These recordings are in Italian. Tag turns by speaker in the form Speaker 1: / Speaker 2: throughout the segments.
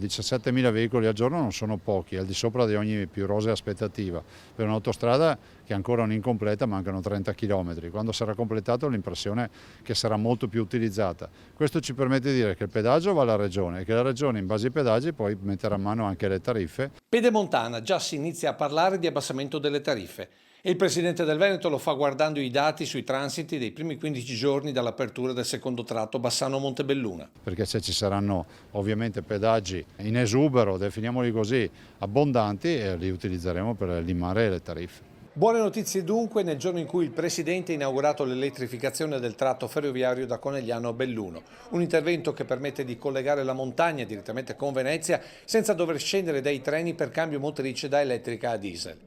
Speaker 1: 17.000 veicoli al giorno non sono pochi, è al di sopra di ogni più rosea aspettativa. Per un'autostrada che è ancora non incompleta, mancano 30 km. Quando sarà completato ho l'impressione che sarà molto più utilizzata. Questo ci permette di dire che il pedaggio va alla Regione e che la Regione in base ai pedaggi poi metterà a mano anche le tariffe.
Speaker 2: Pedemontana già si inizia a parlare di abbassamento delle tariffe. E il Presidente del Veneto lo fa guardando i dati sui transiti dei primi 15 giorni dall'apertura del secondo tratto Bassano-Montebelluna.
Speaker 1: Perché se ci saranno ovviamente pedaggi in esubero, definiamoli così, abbondanti, li utilizzeremo per limare le tariffe.
Speaker 2: Buone notizie dunque nel giorno in cui il Presidente ha inaugurato l'elettrificazione del tratto ferroviario da Conegliano a Belluno, un intervento che permette di collegare la montagna direttamente con Venezia senza dover scendere dai treni per cambio motrice da elettrica a diesel.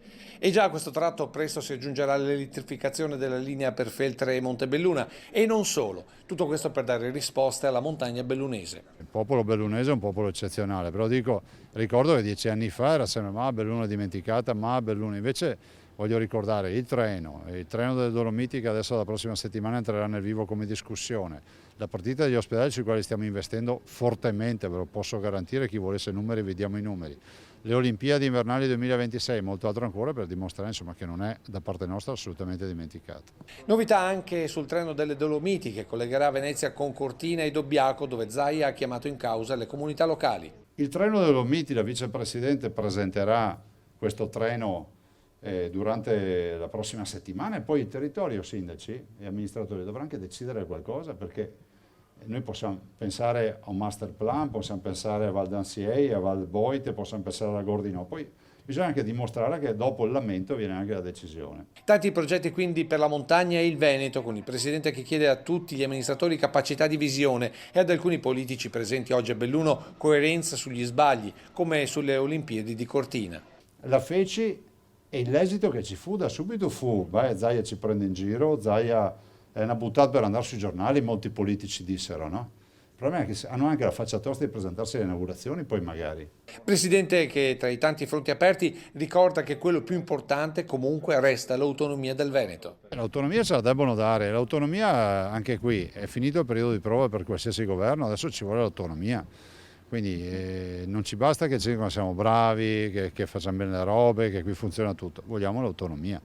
Speaker 2: E già a questo tratto presto si aggiungerà l'elettrificazione della linea per Feltre e Montebelluna e non solo, tutto questo per dare risposte alla montagna bellunese.
Speaker 1: Il popolo bellunese è un popolo eccezionale, però ricordo che 10 anni fa era sempre ma Belluno è dimenticata, ma Belluno invece. Voglio ricordare il treno delle Dolomiti che adesso la prossima settimana entrerà nel vivo come discussione, la partita degli ospedali sui quali stiamo investendo fortemente, ve lo posso garantire, chi volesse numeri vediamo i numeri, le Olimpiadi invernali 2026 e molto altro ancora per dimostrare insomma, che non è da parte nostra assolutamente dimenticata.
Speaker 2: Novità anche sul treno delle Dolomiti che collegherà Venezia con Cortina e Dobbiaco dove Zaia ha chiamato in causa le comunità locali.
Speaker 1: Il treno delle Dolomiti, la vicepresidente presenterà questo treno durante la prossima settimana e poi il territorio, sindaci e amministratori dovranno anche decidere qualcosa perché noi possiamo pensare a un master plan, possiamo pensare a Val d'Anziei, a Val Boite, possiamo pensare alla Gordino, poi bisogna anche dimostrare che dopo il lamento viene anche la decisione.
Speaker 2: Tanti progetti quindi per la montagna e il Veneto, con il Presidente che chiede a tutti gli amministratori capacità di visione e ad alcuni politici presenti oggi a Belluno coerenza sugli sbagli, come sulle Olimpiadi di Cortina.
Speaker 1: La feci e l'esito che ci fu da subito fu, Zaia ci prende in giro, Zaia è una buttata per andare sui giornali, molti politici dissero, no? Il problema è che hanno anche la faccia tosta di presentarsi alle inaugurazioni, poi magari.
Speaker 2: Presidente che tra i tanti fronti aperti ricorda che quello più importante comunque resta l'autonomia del Veneto.
Speaker 1: L'autonomia ce la debbono dare, l'autonomia anche qui, è finito il periodo di prova per qualsiasi governo, adesso ci vuole l'autonomia. Quindi non ci basta che ci dicono che siamo bravi, che facciamo bene le robe, che qui funziona tutto, vogliamo l'autonomia.